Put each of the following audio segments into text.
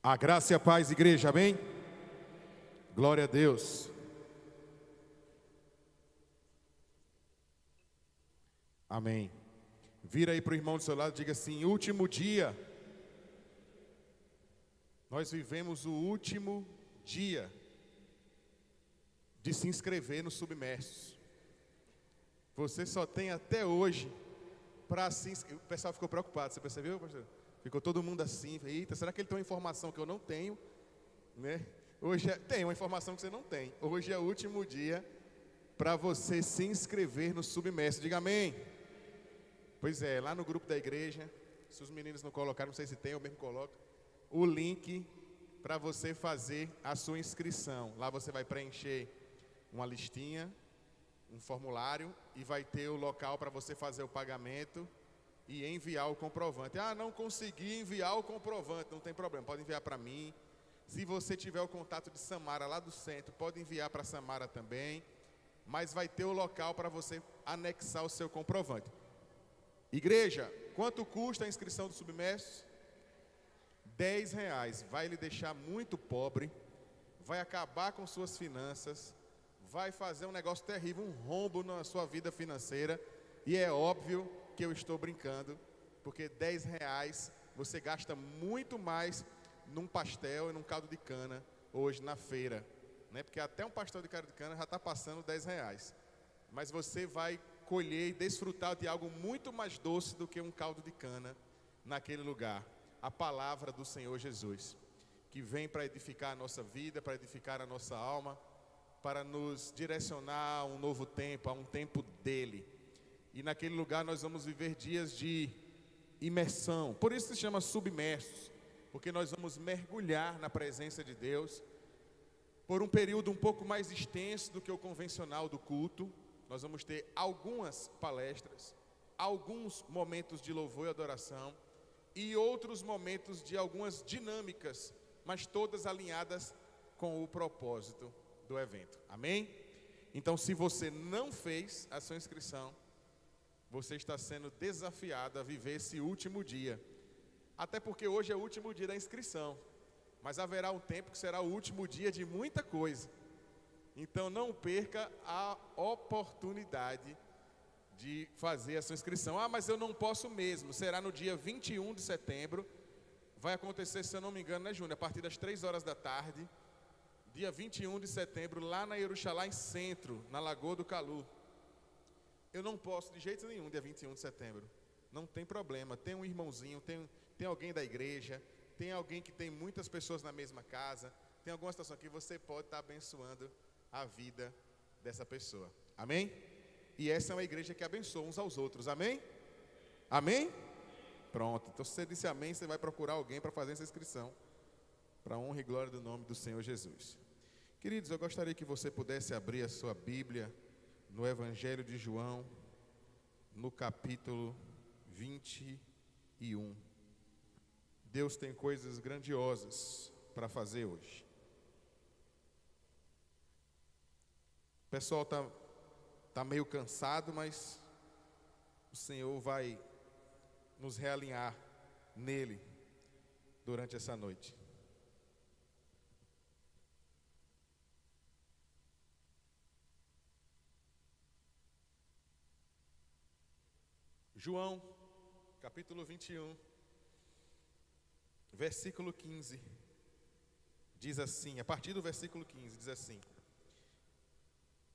A graça e a paz, igreja, amém? Glória a Deus. Amém. Vira aí para o irmão do seu lado e diga assim: último dia. Nós vivemos o último dia de se inscrever no Submersos. Você só tem até hoje para se inscrever. O pessoal ficou preocupado, você percebeu, pastor? Ficou todo mundo assim: eita, será que ele tem uma informação que eu não tenho? Né? Tem uma informação que você não tem. Hoje é o último dia para você se inscrever no Submerso. Diga amém. Pois é, lá no grupo da igreja, se os meninos não colocaram, não sei se tem, eu mesmo coloco, o link para você fazer a sua inscrição. Lá você vai preencher uma listinha, um formulário, e vai ter o local para você fazer o pagamento e enviar o comprovante. Ah, não consegui enviar o comprovante, não tem problema, pode enviar para mim. Se você tiver o contato de Samara lá do centro, pode enviar para Samara também, mas vai ter o local para você anexar o seu comprovante. Igreja, quanto custa a inscrição do Submersos? R$10. Vai lhe deixar muito pobre, vai acabar com suas finanças, vai fazer um negócio terrível, um rombo na sua vida financeira, e é óbvio que eu estou brincando, porque R$10 você gasta muito mais num pastel e num caldo de cana hoje na feira, né? Porque até um pastel de caldo de cana já está passando R$10, mas você vai colher e desfrutar de algo muito mais doce do que um caldo de cana naquele lugar. A palavra do Senhor Jesus, que vem para edificar a nossa vida, para edificar a nossa alma, para nos direcionar a um novo tempo, a um tempo dele. E naquele lugar nós vamos viver dias de imersão. Por isso se chama Submersos, porque nós vamos mergulhar na presença de Deus por um período um pouco mais extenso do que o convencional do culto. Nós vamos ter algumas palestras, alguns momentos de louvor e adoração e outros momentos de algumas dinâmicas, mas todas alinhadas com o propósito do evento. Amém? Então, se você não fez a sua inscrição, você está sendo desafiado a viver esse último dia. Até porque hoje é o último dia da inscrição, mas haverá um tempo que será o último dia de muita coisa. Então não perca a oportunidade de fazer a sua inscrição. Ah, mas eu não posso mesmo. Será no dia 21 de setembro. Vai acontecer, se eu não me engano, né, Júnior? A partir das 3 horas da tarde. Dia 21 de setembro, lá na Eruxalá, em Centro, na Lagoa do Calu. Eu não posso de jeito nenhum dia 21 de setembro. Não tem problema. Tem um irmãozinho, tem alguém da igreja, tem alguém que tem muitas pessoas na mesma casa. Tem alguma situação que você pode estar abençoando a vida dessa pessoa. Amém? E essa é uma igreja que abençoa uns aos outros. Amém? Amém? Pronto. Então se você disse amém, você vai procurar alguém para fazer essa inscrição, para a honra e glória do nome do Senhor Jesus. Queridos, eu gostaria que você pudesse abrir a sua Bíblia no Evangelho de João, no capítulo 21. Deus tem coisas grandiosas para fazer hoje. O pessoal tá meio cansado, mas o Senhor vai nos realinhar nele durante essa noite. João, capítulo 21, versículo 15, diz assim, a partir do versículo 15, diz assim: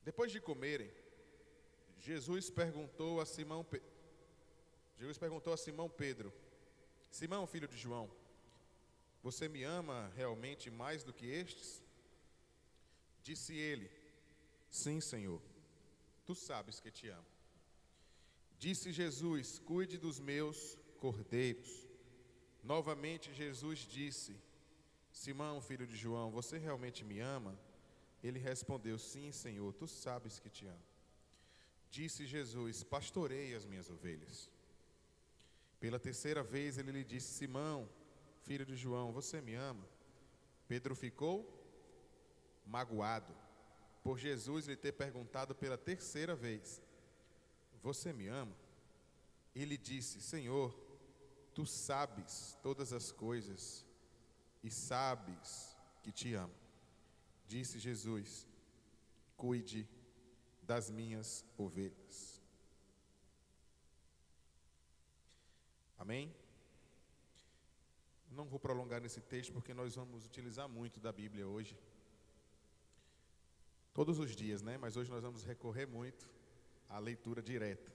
depois de comerem, Jesus perguntou a Simão Pedro: Simão, filho de João, você me ama realmente mais do que estes? Disse ele: sim, Senhor, tu sabes que te amo. Disse Jesus: cuide dos meus cordeiros. Novamente Jesus disse: Simão, filho de João, você realmente me ama? Ele respondeu: sim, Senhor, tu sabes que te amo. Disse Jesus: pastorei as minhas ovelhas. Pela terceira vez ele lhe disse: Simão, filho de João, você me ama? Pedro ficou magoado por Jesus lhe ter perguntado pela terceira vez: você me ama? Ele disse: Senhor, tu sabes todas as coisas e sabes que te amo. Disse Jesus: cuide das minhas ovelhas. Amém? Não vou prolongar nesse texto porque nós vamos utilizar muito da Bíblia hoje. Todos os dias, né? Mas hoje nós vamos recorrer muito à leitura direta.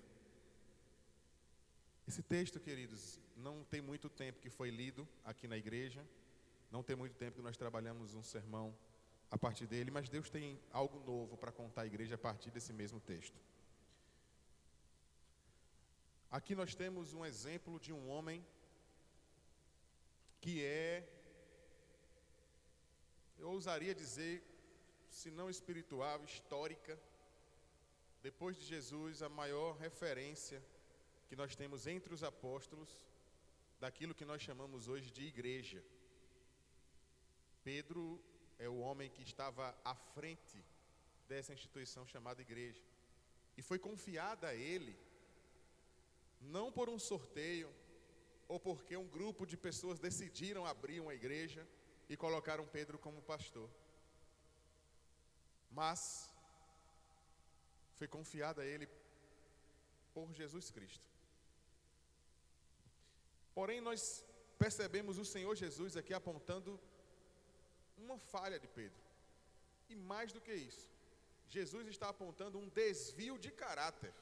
Esse texto, queridos, não tem muito tempo que foi lido aqui na igreja. Não tem muito tempo que nós trabalhamos um sermão a partir dele, mas Deus tem algo novo para contar à igreja a partir desse mesmo texto. Aqui nós temos um exemplo de um homem que eu ousaria dizer, se não espiritual, histórica, depois de Jesus, a maior referência que nós temos entre os apóstolos, daquilo que nós chamamos hoje de igreja. Pedro é o homem que estava à frente dessa instituição chamada igreja. E foi confiada a ele, não por um sorteio, ou porque um grupo de pessoas decidiram abrir uma igreja e colocaram Pedro como pastor. Mas foi confiada a ele por Jesus Cristo. Porém, nós percebemos o Senhor Jesus aqui apontando uma falha de Pedro. E mais do que isso, Jesus está apontando um desvio de caráter.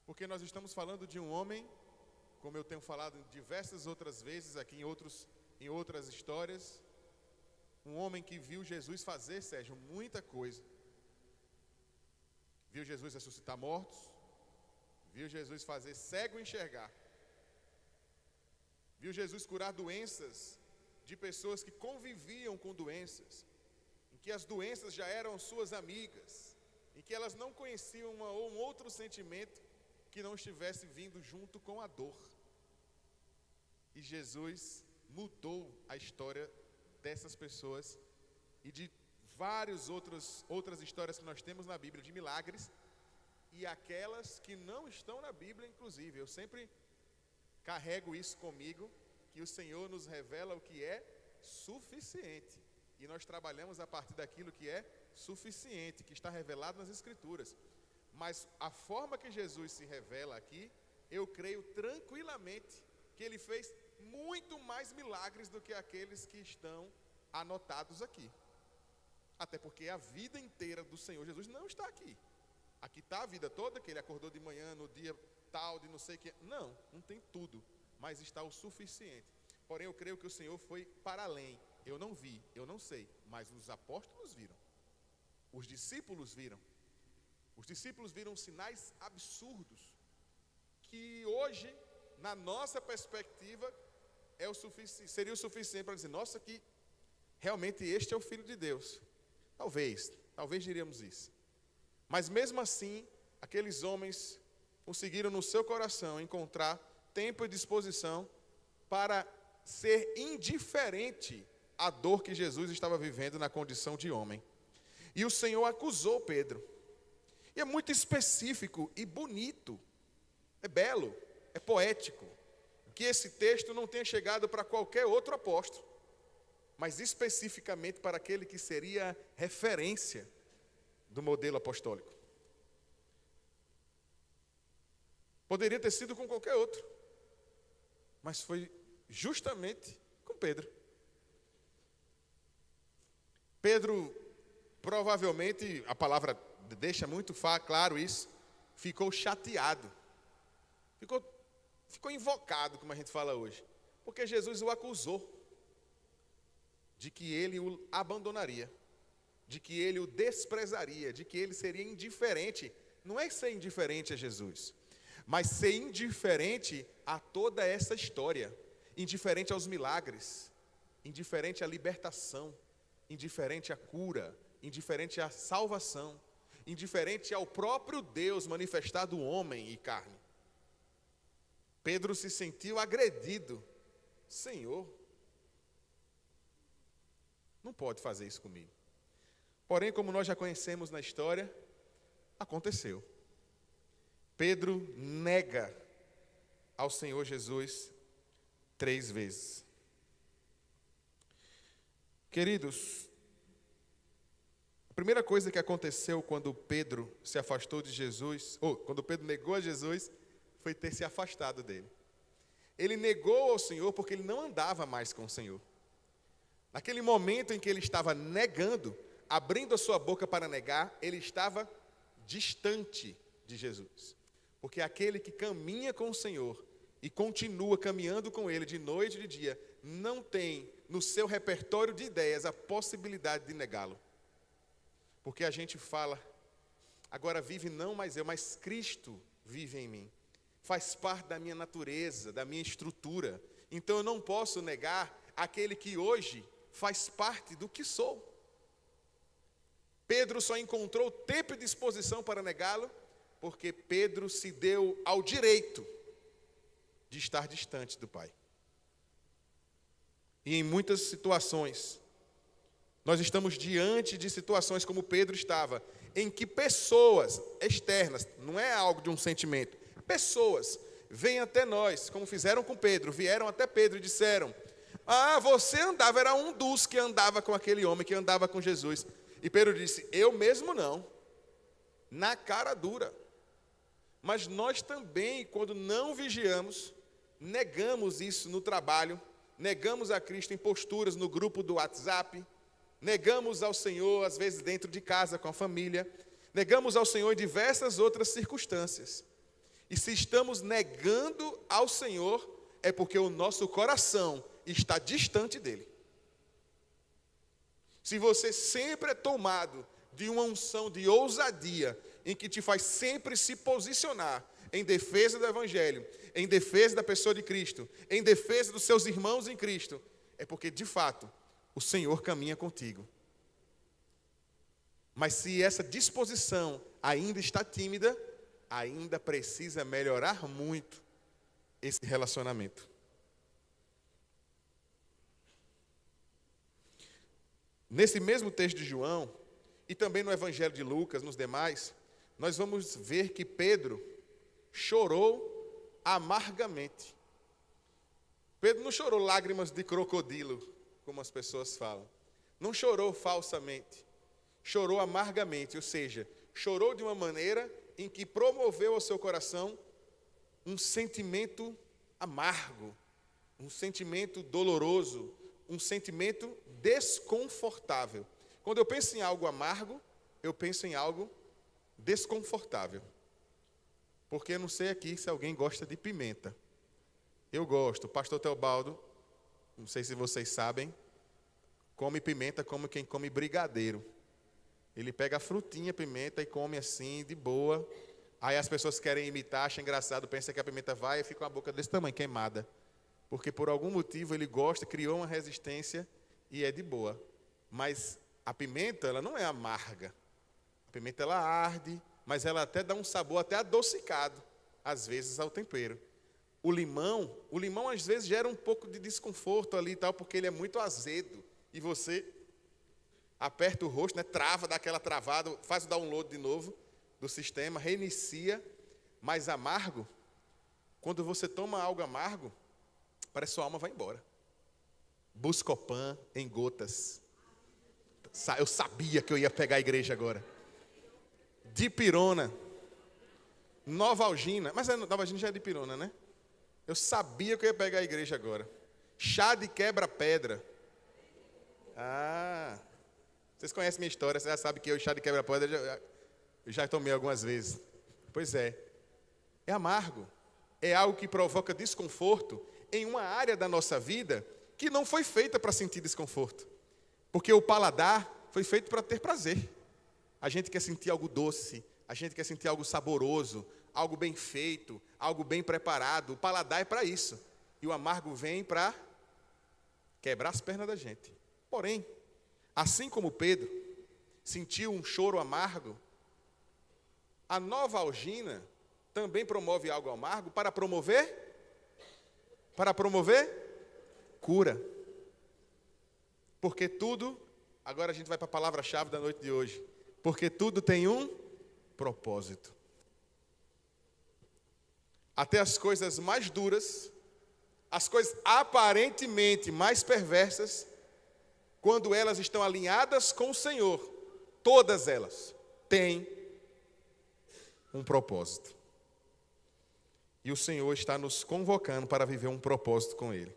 Porque nós estamos falando de um homem, como eu tenho falado diversas outras vezes aqui em outras histórias, um homem que viu Jesus fazer, Sérgio, muita coisa. Viu Jesus ressuscitar mortos, viu Jesus fazer cego enxergar, viu Jesus curar doenças de pessoas que conviviam com doenças, em que as doenças já eram suas amigas, em que elas não conheciam um outro sentimento que não estivesse vindo junto com a dor. E Jesus mudou a história dessas pessoas e de várias outras histórias que nós temos na Bíblia de milagres, e aquelas que não estão na Bíblia, inclusive. Eu sempre carrego isso comigo, que o Senhor nos revela o que é suficiente, e nós trabalhamos a partir daquilo que é suficiente, que está revelado nas Escrituras. Mas a forma que Jesus se revela aqui, eu creio tranquilamente que ele fez muito mais milagres do que aqueles que estão anotados aqui. Até porque a vida inteira do Senhor Jesus não está aqui. Aqui está a vida toda, que ele acordou de manhã no dia tal, de não sei o que. Não tem tudo, mas está o suficiente. Porém, eu creio que o Senhor foi para além. Eu não vi, eu não sei, mas os apóstolos viram. Os discípulos viram. Os discípulos viram sinais absurdos, que hoje, na nossa perspectiva, seria o suficiente para dizer: nossa, que realmente este é o Filho de Deus. Talvez diríamos isso. Mas mesmo assim, aqueles homens conseguiram no seu coração encontrar tempo e disposição para ser indiferente à dor que Jesus estava vivendo na condição de homem. E o Senhor acusou Pedro. E é muito específico e bonito, é belo, é poético, que esse texto não tenha chegado para qualquer outro apóstolo, mas especificamente para aquele que seria referência do modelo apostólico. Poderia ter sido com qualquer outro, mas foi justamente com Pedro. Pedro, provavelmente, a palavra deixa muito claro isso, ficou chateado, ficou invocado, como a gente fala hoje, porque Jesus o acusou de que ele o abandonaria, de que ele o desprezaria, de que ele seria indiferente. Não é ser indiferente a Jesus, mas ser indiferente a toda essa história, indiferente aos milagres, indiferente à libertação, indiferente à cura, indiferente à salvação, indiferente ao próprio Deus manifestado homem e carne. Pedro se sentiu agredido. Senhor, não pode fazer isso comigo. Porém, como nós já conhecemos na história, aconteceu. Pedro nega ao Senhor Jesus 3 vezes. Queridos, a primeira coisa que aconteceu quando Pedro se afastou de Jesus, ou quando Pedro negou a Jesus, foi ter se afastado dele. Ele negou ao Senhor porque ele não andava mais com o Senhor. Naquele momento em que ele estava negando, abrindo a sua boca para negar, ele estava distante de Jesus. Porque aquele que caminha com o Senhor e continua caminhando com Ele de noite e de dia, não tem no seu repertório de ideias a possibilidade de negá-lo. Porque a gente fala, agora vive não mais eu, mas Cristo vive em mim. Faz parte da minha natureza, da minha estrutura. Então eu não posso negar aquele que hoje faz parte do que sou. Pedro só encontrou tempo e disposição para negá-lo, porque Pedro se deu ao direito de estar distante do Pai. E em muitas situações, nós estamos diante de situações como Pedro estava, em que pessoas externas, não é algo de um sentimento, pessoas vêm até nós, como fizeram com Pedro, vieram até Pedro e disseram: você andava, era um dos que andava com aquele homem, que andava com Jesus. E Pedro disse: eu mesmo não, na cara dura. Mas nós também, quando não vigiamos, negamos isso no trabalho, negamos a Cristo em posturas no grupo do WhatsApp, negamos ao Senhor, às vezes dentro de casa com a família, negamos ao Senhor em diversas outras circunstâncias. E se estamos negando ao Senhor, é porque o nosso coração está distante dele. Se você sempre é tomado de uma unção de ousadia, em que te faz sempre se posicionar em defesa do Evangelho, em defesa da pessoa de Cristo, em defesa dos seus irmãos em Cristo, é porque, de fato, o Senhor caminha contigo. Mas se essa disposição ainda está tímida, ainda precisa melhorar muito esse relacionamento. Nesse mesmo texto de João, e também no Evangelho de Lucas, nos demais, nós vamos ver que Pedro chorou amargamente. Pedro não chorou lágrimas de crocodilo, como as pessoas falam. Não chorou falsamente. Chorou amargamente, ou seja, chorou de uma maneira em que promoveu ao seu coração um sentimento amargo, um sentimento doloroso, um sentimento desconfortável. Quando eu penso em algo amargo, eu penso em algo desconfortável. Porque eu não sei aqui se alguém gosta de pimenta. Eu gosto. O pastor Teobaldo, não sei se vocês sabem, come pimenta como quem come brigadeiro. Ele pega a frutinha, pimenta, e come assim, de boa. Aí as pessoas querem imitar, acham engraçado, pensam que a pimenta vai e fica com a boca desse tamanho, queimada. Porque por algum motivo ele gosta, criou uma resistência e é de boa. Mas a pimenta, ela não é amarga. A pimenta, ela arde, mas ela até dá um sabor até adocicado, às vezes, ao tempero. O limão às vezes gera um pouco de desconforto ali e tal, porque ele é muito azedo. E você aperta o rosto, né, trava, dá aquela travada, faz o download de novo do sistema, reinicia. Mas amargo, quando você toma algo amargo, parece que sua alma vai embora. Buscopan em gotas. Eu sabia que eu ia pegar a igreja agora. Dipirona. Novalgina. Mas Novalgina já é dipirona, né? Eu sabia que eu ia pegar a igreja agora. Chá de quebra-pedra. Vocês conhecem minha história, vocês já sabem que eu chá de quebra-pedra eu já tomei algumas vezes. Pois é. É amargo. É algo que provoca desconforto em uma área da nossa vida que não foi feita para sentir desconforto. Porque o paladar foi feito para ter prazer. A gente quer sentir algo doce, a gente quer sentir algo saboroso, algo bem feito, algo bem preparado. O paladar é para isso. E o amargo vem para quebrar as pernas da gente. Porém, assim como Pedro sentiu um choro amargo, a Novalgina também promove algo amargo para promover cura. Porque tudo, agora a gente vai para a palavra-chave da noite de hoje. Porque tudo tem um propósito. Até as coisas mais duras, as coisas aparentemente mais perversas, quando elas estão alinhadas com o Senhor, todas elas têm um propósito. E o Senhor está nos convocando para viver um propósito com Ele.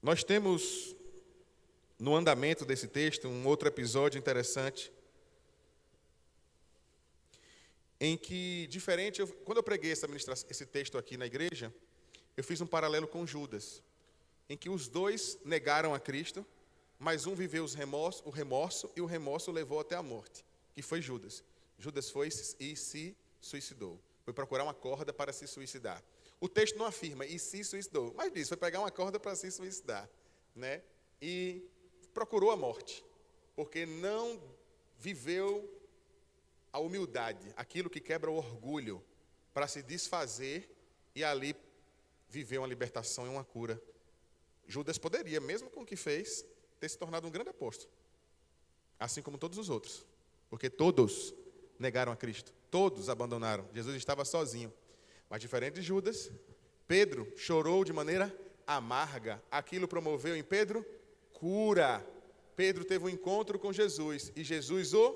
Nós temos, no andamento desse texto, um outro episódio interessante, em que, quando eu preguei esse texto aqui na igreja, eu fiz um paralelo com Judas, em que os dois negaram a Cristo, mas um viveu o remorso, e o remorso levou até a morte, que foi Judas. Judas foi e se suicidou. Foi procurar uma corda para se suicidar. O texto não afirma, e se suicidou, mas diz, foi pegar uma corda para se suicidar, né? E procurou a morte, porque não viveu a humildade, aquilo que quebra o orgulho, para se desfazer e ali viver uma libertação e uma cura. Judas poderia, mesmo com o que fez, ter se tornado um grande apóstolo, assim como todos os outros, porque todos negaram a Cristo, todos abandonaram. Jesus estava sozinho. Mas diferente de Judas, Pedro chorou de maneira amarga. Aquilo promoveu em Pedro cura. Pedro teve um encontro com Jesus e Jesus o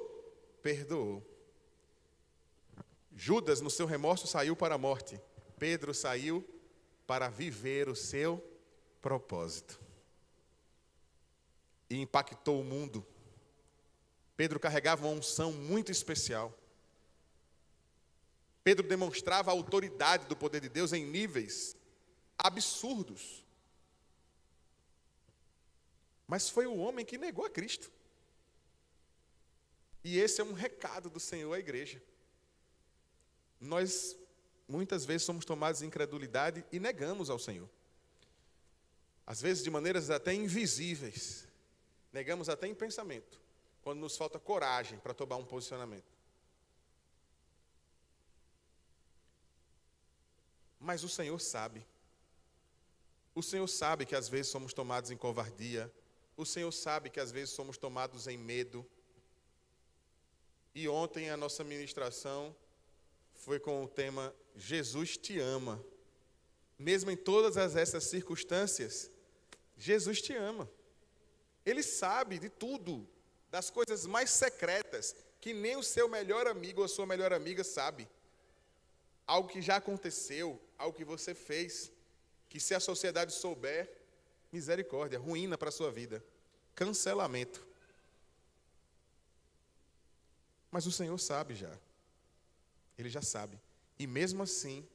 perdoou. Judas, no seu remorso, saiu para a morte. Pedro saiu para viver o seu propósito. E impactou o mundo. Pedro carregava uma unção muito especial. Pedro demonstrava a autoridade do poder de Deus em níveis absurdos. Mas foi o homem que negou a Cristo. E esse é um recado do Senhor à igreja. Nós, muitas vezes, somos tomados de incredulidade e negamos ao Senhor. Às vezes, de maneiras até invisíveis. Negamos até em pensamento, quando nos falta coragem para tomar um posicionamento. Mas o Senhor sabe. O Senhor sabe que às vezes somos tomados em covardia. O Senhor sabe que às vezes somos tomados em medo. E ontem a nossa ministração foi com o tema Jesus te ama. Mesmo em todas essas circunstâncias, Jesus te ama. Ele sabe de tudo, das coisas mais secretas, que nem o seu melhor amigo ou a sua melhor amiga sabe. Algo que já aconteceu, algo que você fez, que se a sociedade souber, misericórdia, ruína para a sua vida, cancelamento. Mas o Senhor sabe já, Ele já sabe, e mesmo assim,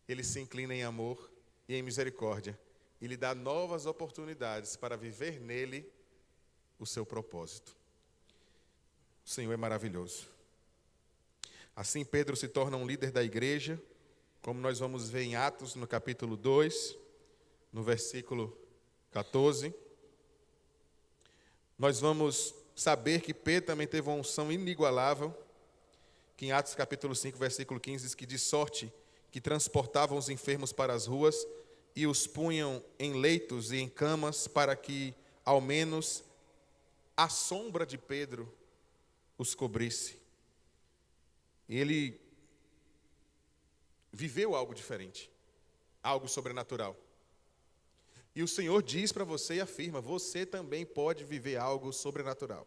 Ele se inclina em amor e em misericórdia, e lhe dá novas oportunidades para viver nele o seu propósito. O Senhor é maravilhoso. Assim, Pedro se torna um líder da igreja, como nós vamos ver em Atos, no capítulo 2, no versículo 14. Nós vamos saber que Pedro também teve uma unção inigualável, que em Atos capítulo 5, versículo 15, diz que de sorte que transportavam os enfermos para as ruas e os punham em leitos e em camas para que, ao menos, a sombra de Pedro os cobrisse. E ele viveu algo diferente, algo sobrenatural. E o Senhor diz para você e afirma, você também pode viver algo sobrenatural.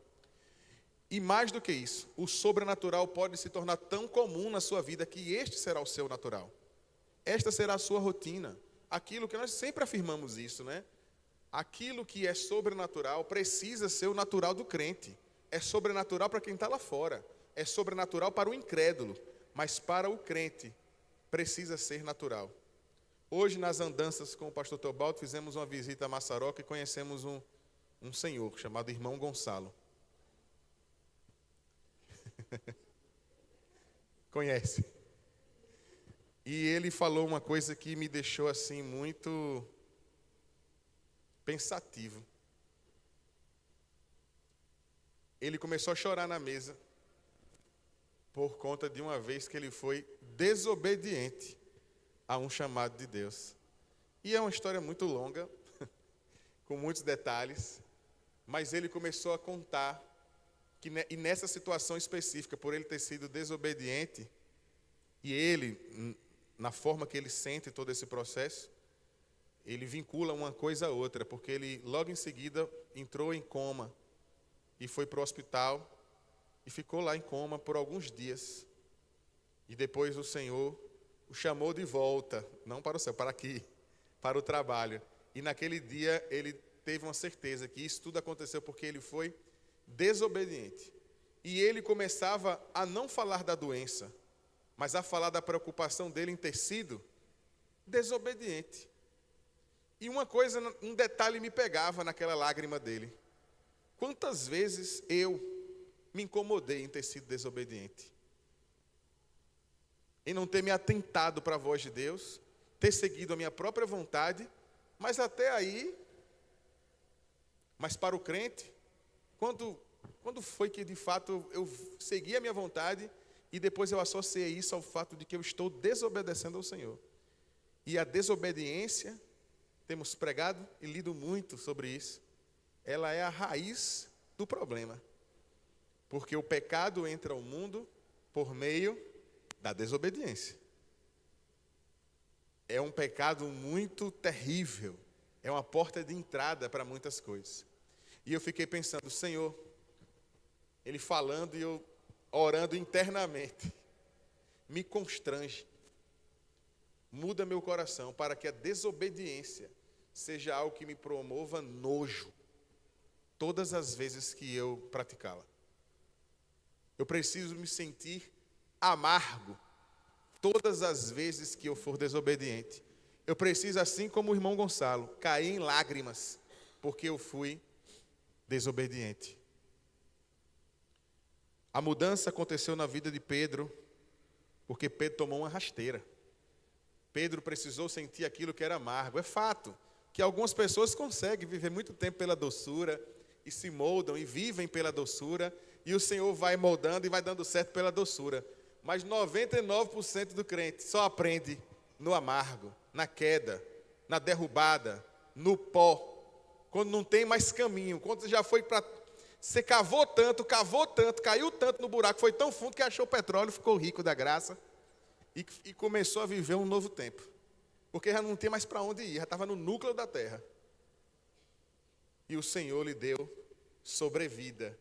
E mais do que isso, o sobrenatural pode se tornar tão comum na sua vida que este será o seu natural. Esta será a sua rotina. Aquilo que nós sempre afirmamos isso, né? Aquilo que é sobrenatural precisa ser o natural do crente. É sobrenatural para quem está lá fora. É sobrenatural para o incrédulo, mas para o crente precisa ser natural. Hoje, nas andanças com o pastor Teobaldo, fizemos uma visita a Massaroca e conhecemos um senhor chamado Irmão Gonçalo. Conhece? E ele falou uma coisa que me deixou assim muito pensativo. Ele começou a chorar na mesa por conta de uma vez que ele foi desobediente a um chamado de Deus. E é uma história muito longa, com muitos detalhes, mas ele começou a contar que e nessa situação específica, por ele ter sido desobediente, e ele, na forma que ele sente todo esse processo, ele vincula uma coisa a outra, porque ele logo em seguida entrou em coma e foi para o hospital e ficou lá em coma por alguns dias. E depois o Senhor o chamou de volta, não para o céu, para aqui, para o trabalho. E naquele dia ele teve uma certeza que isso tudo aconteceu porque ele foi desobediente. E ele começava a não falar da doença, mas a falar da preocupação dele em ter sido desobediente. E uma coisa, um detalhe me pegava naquela lágrima dele. Quantas vezes eu me incomodei em ter sido desobediente? Em não ter me atentado para a voz de Deus, ter seguido a minha própria vontade, mas até aí, mas para o crente, quando foi que de fato eu segui a minha vontade e depois eu associei isso ao fato de que eu estou desobedecendo ao Senhor? E a desobediência, temos pregado e lido muito sobre isso, ela é a raiz do problema. Porque o pecado entra ao mundo por meio da desobediência. É um pecado muito terrível. É uma porta de entrada para muitas coisas. E eu fiquei pensando, Senhor, Ele falando e eu orando internamente, me constrange. Muda meu coração para que a desobediência seja algo que me promova nojo todas as vezes que eu praticá-la. Eu preciso me sentir amargo todas as vezes que eu for desobediente. Eu preciso, assim como o irmão Gonçalo, cair em lágrimas porque eu fui desobediente. A mudança aconteceu na vida de Pedro porque Pedro tomou uma rasteira. Pedro precisou sentir aquilo que era amargo. É fato que algumas pessoas conseguem viver muito tempo pela doçura e se moldam e vivem pela doçura, e o Senhor vai moldando e vai dando certo pela doçura. Mas 99% do crente só aprende no amargo, na queda, na derrubada, no pó, quando não tem mais caminho, quando já foi para... Você cavou tanto, caiu tanto no buraco, foi tão fundo que achou petróleo, ficou rico da graça e começou a viver um novo tempo. Porque já não tem mais para onde ir, já estava no núcleo da terra. E o Senhor lhe deu sobrevida.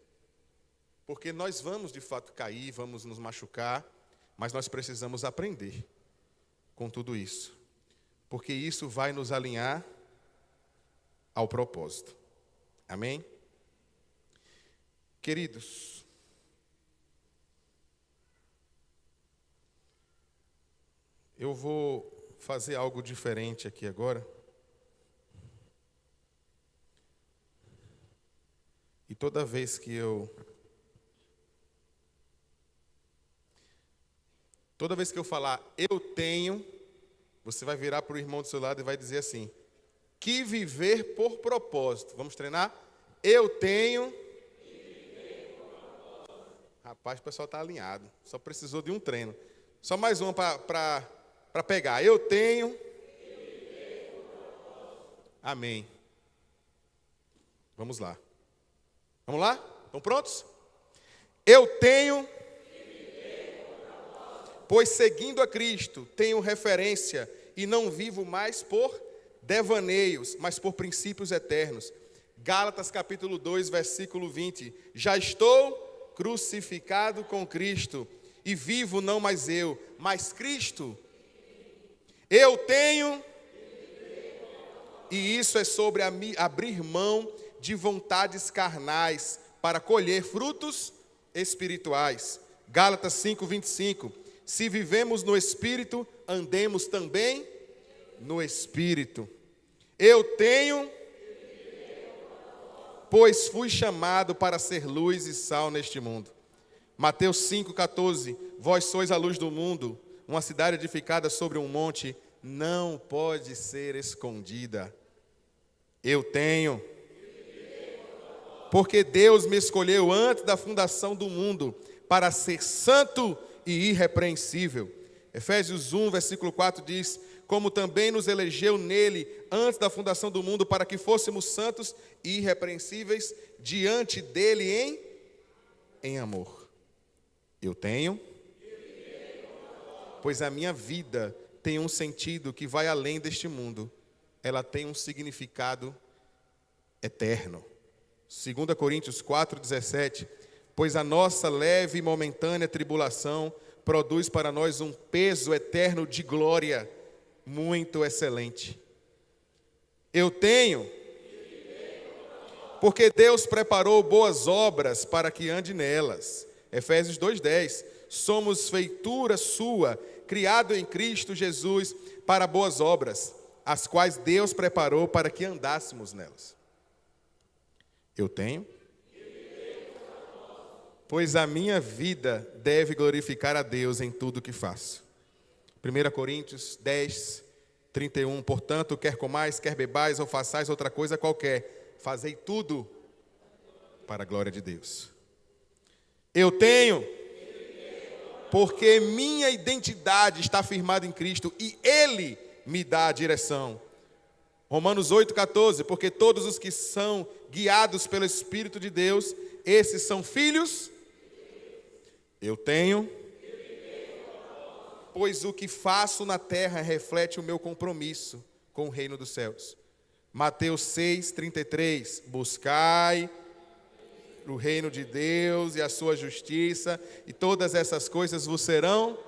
Porque nós vamos de fato cair, vamos nos machucar, mas nós precisamos aprender com tudo isso. Porque isso vai nos alinhar ao propósito. Amém? Queridos, eu vou fazer algo diferente aqui agora. E toda vez que eu falar, eu tenho, você vai virar para o irmão do seu lado e vai dizer assim, que viver por propósito. Vamos treinar? Eu tenho. Rapaz, o pessoal está alinhado. Só precisou de um treino. Só mais uma para pegar. Eu tenho. Amém. Vamos lá. Vamos lá? Estão prontos? Eu tenho. Pois seguindo a Cristo, tenho referência e não vivo mais por devaneios, mas por princípios eternos. Gálatas capítulo 2, versículo 20. Já estou crucificado com Cristo, e vivo não mais eu, mas Cristo. Eu tenho, e isso é sobre abrir mão de vontades carnais, para colher frutos espirituais. Gálatas 5, 25. Se vivemos no Espírito, andemos também no Espírito. Eu tenho, pois fui chamado para ser luz e sal neste mundo. Mateus 5,14. Vós sois a luz do mundo. Uma cidade edificada sobre um monte não pode ser escondida. Eu tenho. Porque Deus me escolheu antes da fundação do mundo para ser santo e irrepreensível. Efésios 1, versículo 4 diz: como também nos elegeu nele antes da fundação do mundo para que fôssemos santos e irrepreensíveis diante dele em amor. Eu tenho, pois a minha vida tem um sentido que vai além deste mundo. ela tem um significado eterno. 2 Coríntios 4,17, pois a nossa leve e momentânea tribulação produz para nós um peso eterno de glória muito excelente. Eu tenho, porque Deus preparou boas obras para que ande nelas. Efésios 2,10, somos feitura sua, criado em Cristo Jesus para boas obras, as quais Deus preparou para que andássemos nelas. Eu tenho, pois a minha vida deve glorificar a Deus em tudo que faço. 1 Coríntios 10, 31, portanto, quer comais, quer bebais ou façais outra coisa qualquer, fazei tudo para a glória de Deus. Eu tenho, porque minha identidade está firmada em Cristo e Ele me dá a direção. Romanos 8,14, porque todos os que são guiados pelo Espírito de Deus, esses são filhos. Eu tenho, pois o que faço na terra reflete o meu compromisso com o reino dos céus. Mateus 6,33, buscai o reino de Deus e a sua justiça, e todas essas coisas vos serão.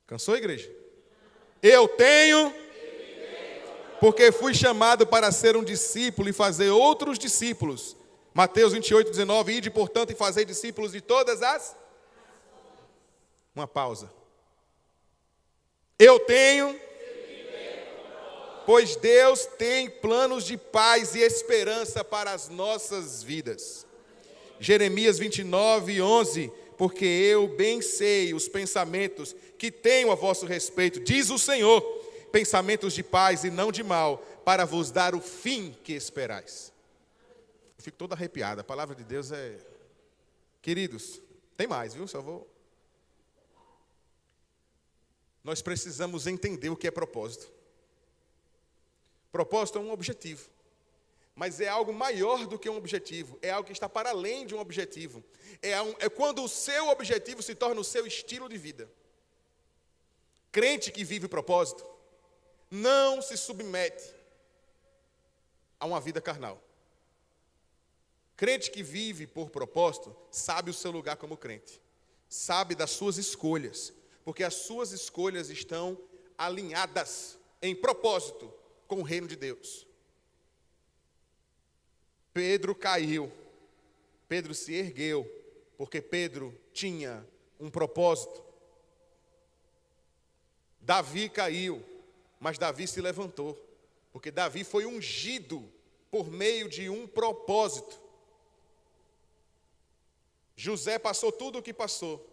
Cansou, igreja? Eu tenho, porque fui chamado para ser um discípulo e fazer outros discípulos. Mateus 28,19, ide, portanto, e fazei discípulos de todas as... Uma pausa. Eu tenho, pois Deus tem planos de paz e esperança para as nossas vidas. Jeremias 29:11, porque eu bem sei os pensamentos que tenho a vosso respeito, diz o Senhor, pensamentos de paz e não de mal, para vos dar o fim que esperais. Eu fico todo arrepiado, a palavra de Deus é... Queridos, tem mais, viu? Só vou... Nós precisamos entender o que é propósito. Propósito é um objetivo, mas é algo maior do que um objetivo, é algo que está para além de um objetivo. É quando o seu objetivo se torna o seu estilo de vida. Crente que vive propósito não se submete a uma vida carnal. Crente que vive por propósito sabe o seu lugar como crente, sabe das suas escolhas, porque as suas escolhas estão alinhadas em propósito com o reino de Deus. Pedro caiu, Pedro se ergueu, porque Pedro tinha um propósito. Davi caiu, mas Davi se levantou, porque Davi foi ungido por meio de um propósito. José passou tudo o que passou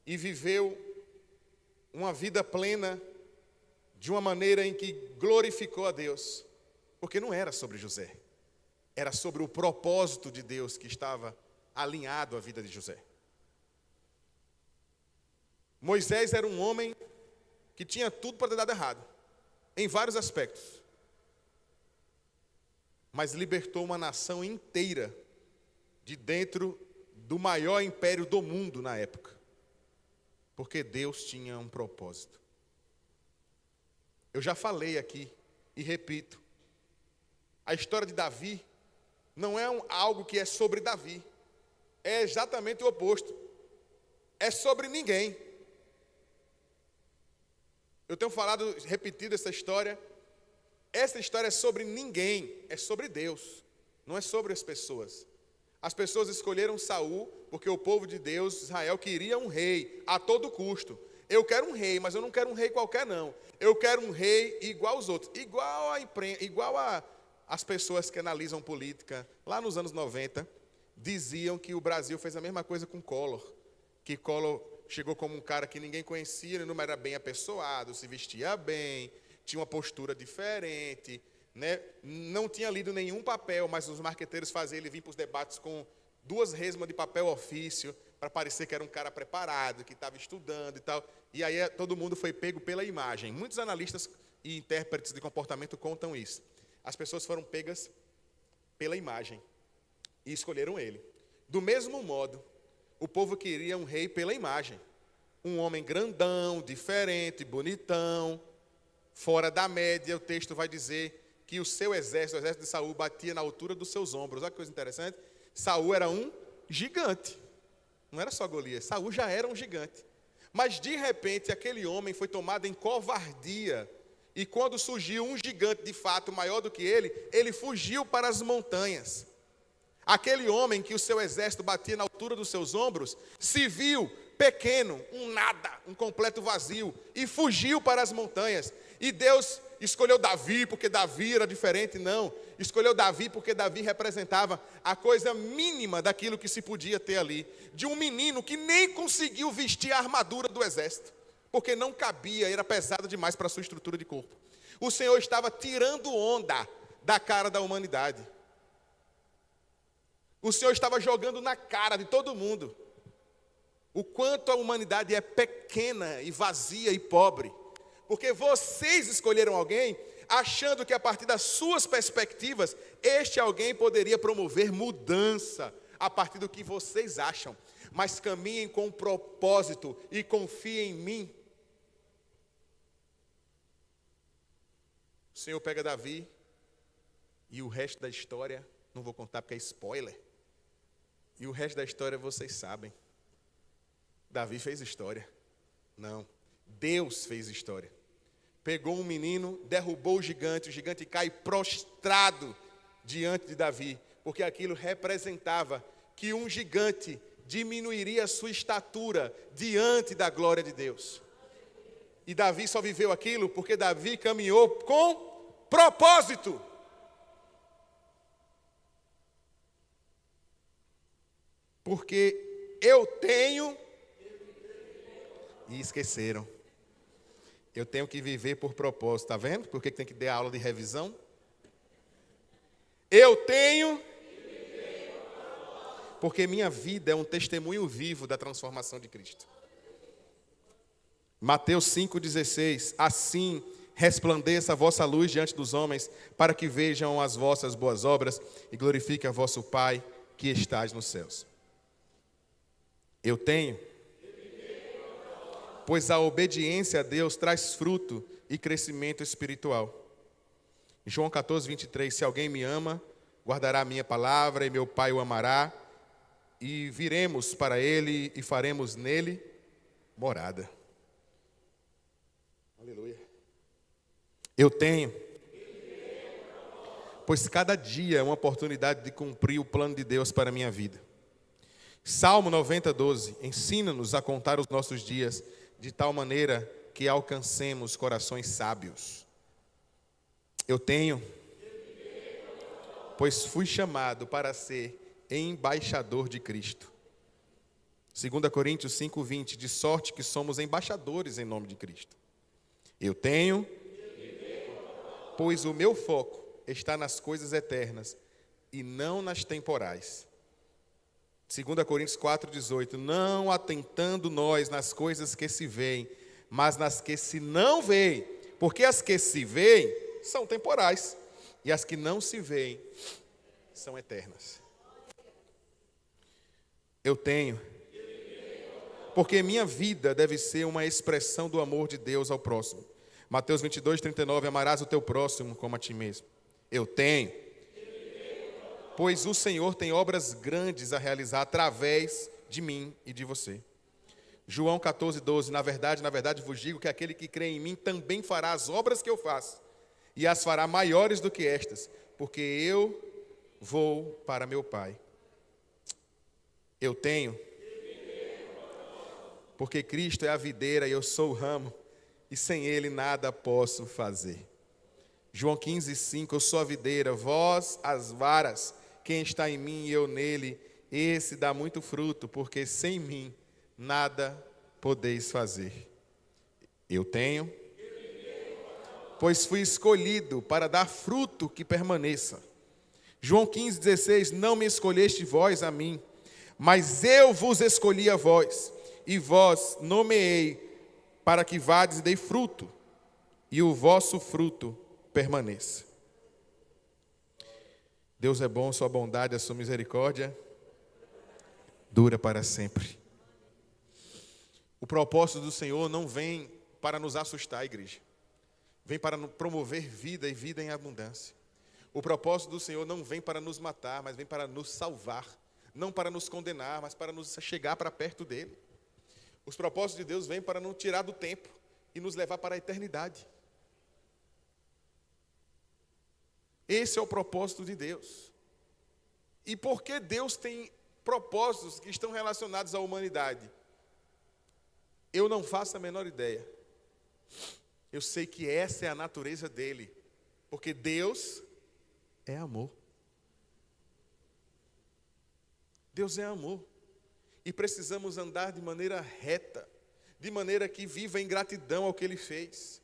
e viveu uma vida plena de uma maneira em que glorificou a Deus, porque não era sobre José, era sobre o propósito de Deus que estava alinhado à vida de José. Moisés era um homem que tinha tudo para ter dado errado, em vários aspectos, mas libertou uma nação inteira de dentro do maior império do mundo na época, porque Deus tinha um propósito. Eu já falei aqui e repito, a história de Davi não é algo que é sobre Davi, é exatamente o oposto, é sobre ninguém. Eu tenho falado, repetido essa história é sobre ninguém, é sobre Deus, não é sobre as pessoas. As pessoas escolheram Saul porque o povo de Deus, Israel, queria um rei a todo custo. Eu quero um rei, mas eu não quero um rei qualquer não. Eu quero um rei igual aos outros, igual as pessoas que analisam política. Lá nos anos 90, diziam que o Brasil fez a mesma coisa com Collor, que Collor chegou como um cara que ninguém conhecia, não era bem apessoado, se vestia bem, tinha uma postura diferente, né? Não tinha lido nenhum papel, mas os marqueteiros faziam ele vir para os debates com 2 resmas de papel ofício, para parecer que era um cara preparado, que estava estudando e tal. E aí todo mundo foi pego pela imagem. Muitos analistas e intérpretes de comportamento contam isso. As pessoas foram pegas pela imagem e escolheram ele. Do mesmo modo, o povo queria um rei pela imagem. Um homem grandão, diferente, bonitão, fora da média. O texto vai dizer que o seu exército, o exército de Saul, batia na altura dos seus ombros. Olha que coisa interessante. Saul era um gigante. Não era só Golias. Saul já era um gigante. Mas, de repente, aquele homem foi tomado em covardia. E quando surgiu um gigante, de fato, maior do que ele fugiu para as montanhas. Aquele homem que o seu exército batia na altura dos seus ombros, se viu pequeno, um nada, um completo vazio, e fugiu para as montanhas. E Deus escolheu Davi porque Davi era diferente? Não. Escolheu Davi porque Davi representava a coisa mínima daquilo que se podia ter ali. De um menino que nem conseguiu vestir a armadura do exército, porque não cabia, era pesado demais para a sua estrutura de corpo. O Senhor estava tirando onda da cara da humanidade. O Senhor estava jogando na cara de todo mundo o quanto a humanidade é pequena e vazia e pobre. Porque vocês escolheram alguém achando que a partir das suas perspectivas, este alguém poderia promover mudança a partir do que vocês acham. Mas caminhem com propósito e confiem em mim. O Senhor pega Davi e o resto da história, não vou contar porque é spoiler. E o resto da história vocês sabem. Davi fez história. Não, Deus fez história. Pegou um menino, derrubou o gigante cai prostrado diante de Davi, porque aquilo representava que um gigante diminuiria a sua estatura diante da glória de Deus. E Davi só viveu aquilo porque Davi caminhou com propósito. Porque eu tenho... E esqueceram. Eu tenho que viver por propósito, está vendo? Por que tem que dar aula de revisão? Eu tenho... Porque minha vida é um testemunho vivo da transformação de Cristo. Mateus 5,16. Assim resplandeça a vossa luz diante dos homens, para que vejam as vossas boas obras e glorifiquem a vosso Pai que estás nos céus. Eu tenho, pois a obediência a Deus traz fruto e crescimento espiritual. João 14:23, se alguém me ama, guardará a minha palavra e meu Pai o amará, e viremos para ele e faremos nele morada. Aleluia. Eu tenho, pois cada dia é uma oportunidade de cumprir o plano de Deus para a minha vida. Salmo 90:12, ensina-nos a contar os nossos dias de tal maneira que alcancemos corações sábios. Eu tenho, pois fui chamado para ser embaixador de Cristo. 2 Coríntios 5:20, de sorte que somos embaixadores em nome de Cristo. Eu tenho, pois o meu foco está nas coisas eternas e não nas temporais. 2 Coríntios 4:18, não atentando nós nas coisas que se veem, mas nas que se não veem, porque as que se veem são temporais, e as que não se veem são eternas. Eu tenho, porque minha vida deve ser uma expressão do amor de Deus ao próximo. Mateus 22:39, amarás o teu próximo como a ti mesmo. Eu tenho, pois o Senhor tem obras grandes a realizar através de mim e de você. João 14:12, na verdade vos digo que aquele que crê em mim também fará as obras que eu faço, e as fará maiores do que estas, porque eu vou para meu Pai. Eu tenho, porque Cristo é a videira e eu sou o ramo, e sem Ele nada posso fazer. João 15:5, eu sou a videira, vós as varas. Quem está em mim e eu nele, esse dá muito fruto, porque sem mim nada podeis fazer. Eu tenho, pois fui escolhido para dar fruto que permaneça. João 15:16, não me escolheste vós a mim, mas eu vos escolhi a vós, e vós nomeei para que vades e dei fruto, e o vosso fruto permaneça. Deus é bom, sua bondade, a sua misericórdia dura para sempre. O propósito do Senhor não vem para nos assustar, igreja. vem para promover vida e vida em abundância. O propósito do Senhor não vem para nos matar, mas vem para nos salvar. Não para nos condenar, mas para nos chegar para perto dele. Os propósitos de Deus vêm para nos tirar do tempo e nos levar para a eternidade. Esse é o propósito de Deus. E por que Deus tem propósitos que estão relacionados à humanidade? Eu não faço a menor ideia. Eu sei que essa é a natureza dele, porque Deus é amor. Deus é amor. E precisamos andar de maneira reta, de maneira que viva em gratidão ao que ele fez.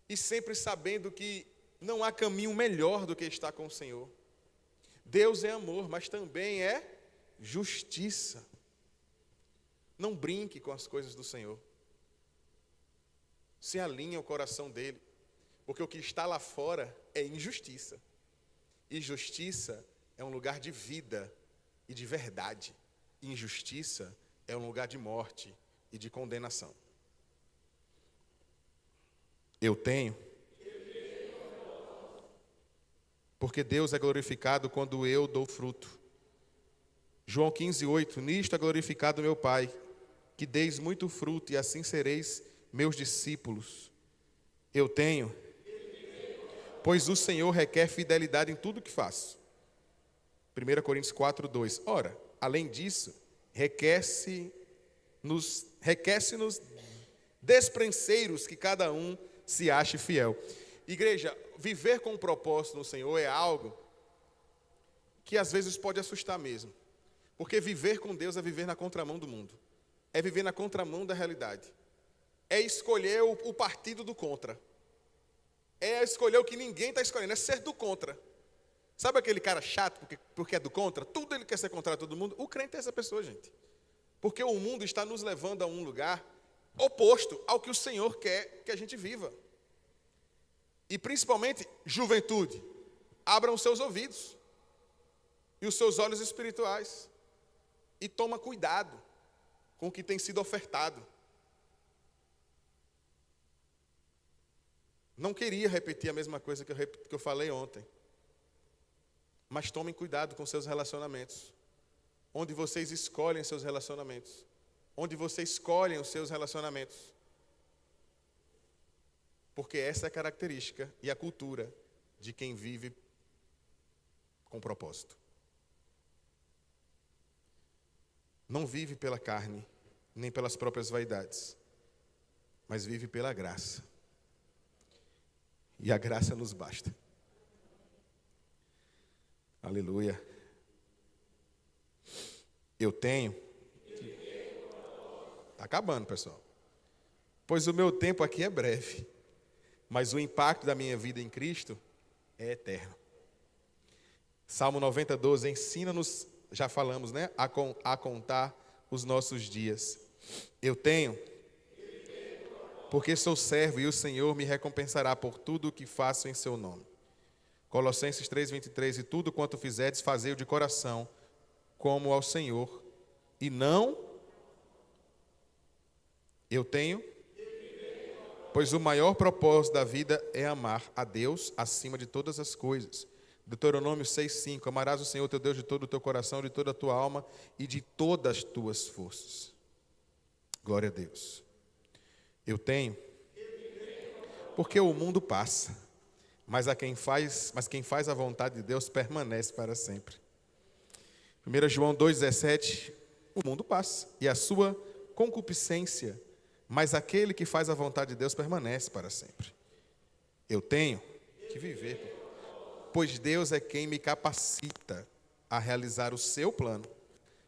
E sempre sabendo que não há caminho melhor do que estar com o Senhor. Deus é amor, mas também é justiça. Não brinque com as coisas do Senhor. Se alinhe ao coração dele, porque o que está lá fora é injustiça. E justiça é um lugar de vida e de verdade. Injustiça é um lugar de morte e de condenação. Eu tenho, porque Deus é glorificado quando eu dou fruto. João 15:8, nisto é glorificado meu Pai, que deis muito fruto, e assim sereis meus discípulos. Eu tenho, pois o Senhor requer fidelidade em tudo que faço. 1 Coríntios 4:2. Ora, além disso, requer-se-nos desprenseiros que cada um se ache fiel. Igreja, viver com propósito no Senhor é algo que às vezes pode assustar mesmo. Porque viver com Deus é viver na contramão do mundo. É viver na contramão da realidade. É escolher o partido do contra. É escolher o que ninguém está escolhendo, é ser do contra. Sabe aquele cara chato porque é do contra? Tudo ele quer ser contra todo mundo. O crente é essa pessoa, gente. Porque o mundo está nos levando a um lugar oposto ao que o Senhor quer que a gente viva. E principalmente, juventude, abram os seus ouvidos e os seus olhos espirituais. E toma cuidado com o que tem sido ofertado. Não queria repetir a mesma coisa que eu falei ontem. Mas tomem cuidado com seus relacionamentos. Onde vocês escolhem seus relacionamentos. Onde vocês escolhem os seus relacionamentos. Porque essa é a característica e a cultura de quem vive com propósito. Não vive pela carne, nem pelas próprias vaidades, mas vive pela graça. E a graça nos basta. Aleluia. Eu tenho. Está acabando, pessoal. Pois o meu tempo aqui é breve, mas o impacto da minha vida em Cristo é eterno. Salmo 90:12, ensina-nos, já falamos, né? A contar os nossos dias. Eu tenho, porque sou servo e o Senhor me recompensará por tudo o que faço em seu nome. Colossenses 3:23, e tudo quanto fizerdes, fazei-o de coração, como ao Senhor, e não... Eu tenho, pois o maior propósito da vida é amar a Deus acima de todas as coisas. Deuteronômio 6:5, amarás o Senhor teu Deus de todo o teu coração, de toda a tua alma e de todas as tuas forças. Glória a Deus. Eu tenho, porque o mundo passa, mas quem faz a vontade de Deus permanece para sempre. 1 João 2,17, o mundo passa e a sua concupiscência, mas aquele que faz a vontade de Deus permanece para sempre. Eu tenho que viver, pois Deus é quem me capacita a realizar o seu plano.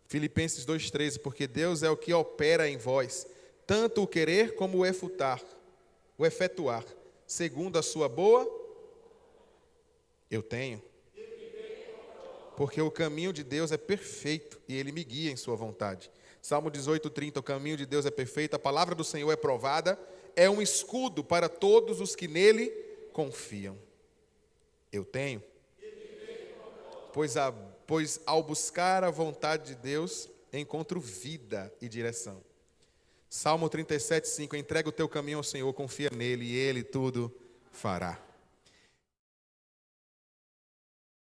Filipenses 2,13, porque Deus é o que opera em vós, tanto o querer como o efetuar, segundo a sua boa. Eu tenho, porque o caminho de Deus é perfeito e Ele me guia em sua vontade. Salmo 18:30, o caminho de Deus é perfeito, a palavra do Senhor é provada, é um escudo para todos os que nele confiam. Eu tenho, pois ao buscar a vontade de Deus, encontro vida e direção. Salmo 37:5, entrega o teu caminho ao Senhor, confia nele e Ele tudo fará.